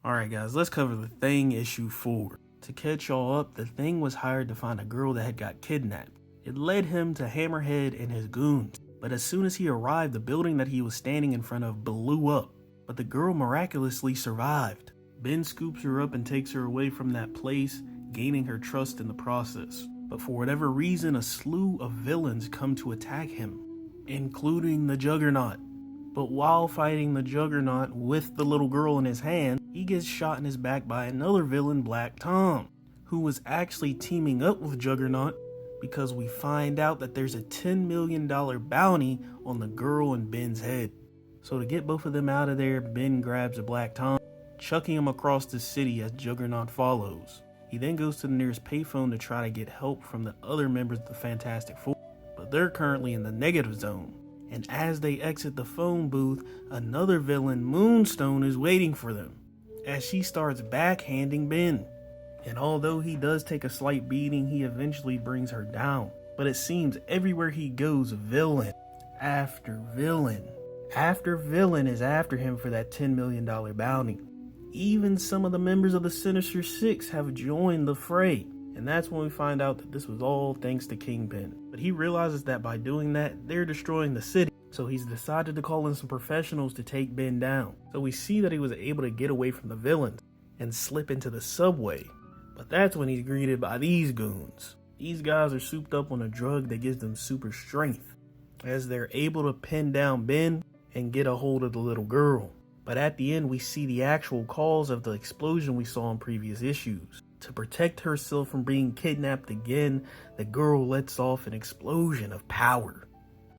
Alright guys, let's cover The Thing issue 4. To catch y'all up, The Thing was hired to find a girl that had got kidnapped. It led him to Hammerhead and his goons, but as soon as he arrived, the building that he was standing in front of blew up, but the girl miraculously survived. Ben scoops her up and takes her away from that place, gaining her trust in the process. But for whatever reason, a slew of villains come to attack him, including the Juggernaut. But while fighting the Juggernaut with the little girl in his hand, he gets shot in his back by another villain, Black Tom, who was actually teaming up with Juggernaut because we find out that there's a $10 million bounty on the girl in Ben's head. So to get both of them out of there, Ben grabs a Black Tom, chucking him across the city as Juggernaut follows. He then goes to the nearest payphone to try to get help from the other members of the Fantastic Four, but they're currently in the negative zone. And as they exit the phone booth, another villain, Moonstone, is waiting for them, as she starts backhanding Ben. And although he does take a slight beating, he eventually brings her down. But it seems everywhere he goes, villain after villain after villain is after him for that $10 million bounty. Even some of the members of the Sinister Six have joined the fray. And that's when we find out that this was all thanks to Kingpin. But he realizes that by doing that, they're destroying the city. So he's decided to call in some professionals to take Ben down. So we see that he was able to get away from the villains and slip into the subway. But that's when he's greeted by these goons. These guys are souped up on a drug that gives them super strength, as they're able to pin down Ben and get a hold of the little girl. But at the end, we see the actual cause of the explosion we saw in previous issues. To protect herself from being kidnapped again, the girl lets off an explosion of power.